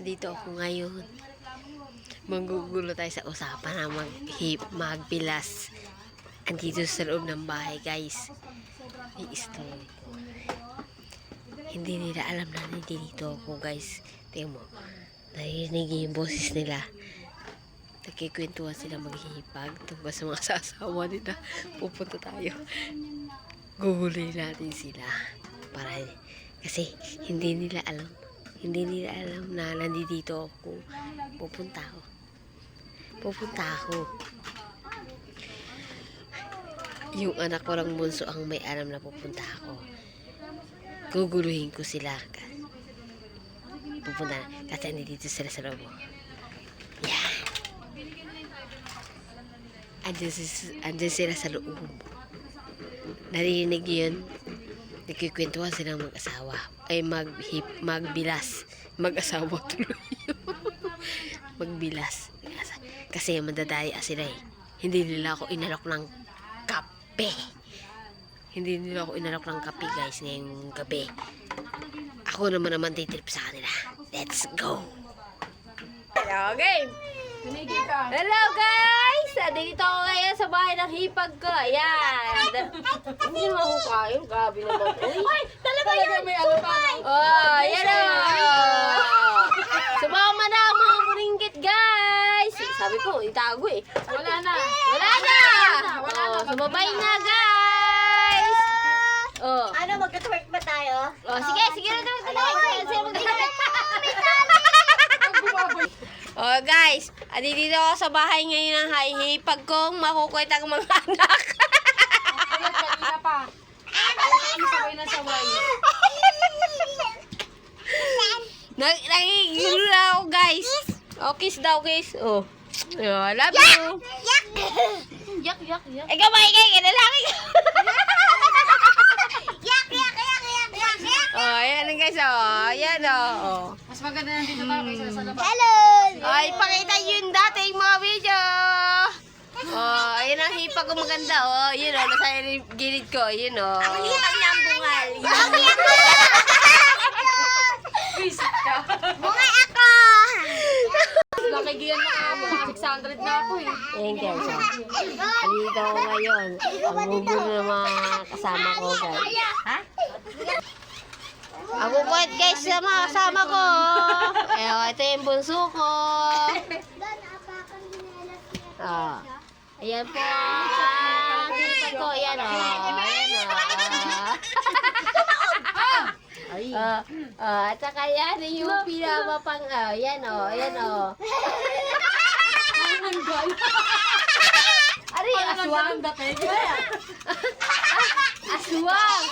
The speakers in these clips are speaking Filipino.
Dito ako ngayon. Manggugulo tayo sa usapan na magbilas. Andito sa loob ng bahay, guys. May story ko. Hindi nila alam na nandito ako, guys. Tingnan mo. Narinig yung boses nila. Nagkikwentuhan sila maghihipag tungkol sa mga sasawa nila. Pupunta tayo. Gugulin natin sila. Kasi hindi nila alam. Hindi nila alam na nandito ako. Pupunta ako. Yung anak ko lang bunso ang may alam na pupunta ako. Guguluhin ko sila. Pupunta na. Kasi nandito sila sa loob. Yan. Andyan sila sa loob. Narinig yun. Nagkikwentuhan silang mag-asawa. Ay magbilas. Mag-asawa tuloy. Magbilas. Kasi mandadaya sila eh. Hindi nila ako inalok ng kape. Guys, ngayong gabi. Ako naman titrip sa kanila. Let's go! Okay! Hello guys! Dito ako ngayon sa bahay ng hipag ko. Ayan! Hindi naman ako kain. Grabe naman. Uy! Talaga yan! May ano pa. Oh! Yan o! Sumama na ang mga muringgit guys! Sabi ko, itago eh. Wala na. Oh, sumabay na guys! Oh. Ano, magka-twerk ba tayo? Oh, sige na naman. Oh guys, dito ako sa bahay ngayon ng hihipag kong makukulit ang mga anak. Kanina pa. Saway na saway. Nagigilo na ako guys. Oh, kiss daw, kiss. Oh. I love you. Yak. Ikaw ba, lalaki ka. Yak. Oh, ayan guys, oh. Ayan, oh. Mas maganda nandito tayo kaysa sa labas. Hello! Ay, pakita yung dating mga video. Oh, ayan ang hipag ko maganda, oh. Yun, oh. Nasa gilid ko, yun, oh. Ang hipag ng bungal. Visit ka. Bungal ako! Nakigiyan na ako. 600 na ako eh. Ayan guys, oh. Dito ako ngayon. Ang gugulo ng mga kasama ko, guys. Ha? Ako po guys sa mga kasama ko. Ito yung bunso ko. Oh. Ayan po. Kita ko. Ayan o. At saka yan yung pinamapang. Ayan o. Ari, aswang. Aswang.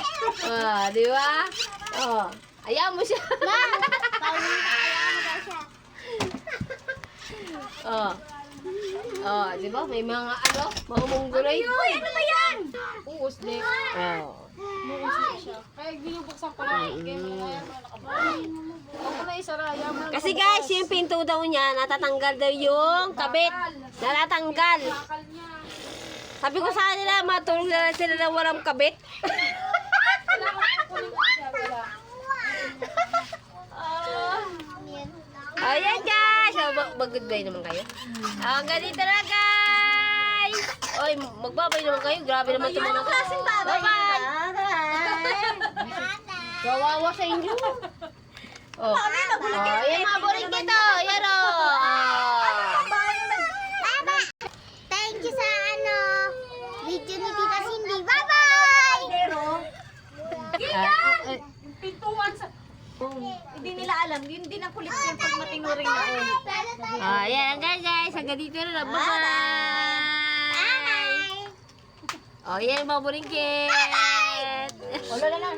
Di ba? Oh, ayan mo siya. Di ba? May mga mga mungguloy. Ano ba yan? Uus din. Uus din siya. Kaya binubuksan ko na. Ako na isara. Kasi guys, yung pinto daw niya, natatanggal daw yung kabit. Natatanggal. Bakal niya. Sabi ko sa kanila, matulog na lang sila na walang kabit. Ayan guys! Mag-goodbye naman kayo. Ganito na guys! Oy, magbabay naman kayo. Grabe naman ito mga klaseng babay. Bye-bye! Kawawa sa inyo. Ayan mga boring dito. Ayan o. Thank you sa video ni Tita Cindy. Bye-bye! Pintuan sa... Hindi nila alam. Yun din ang kulit yung pag matinuring na Ayan guys. Hanggang dito na lang. Bye-bye! Ayan mga boring kit. Wala na lang.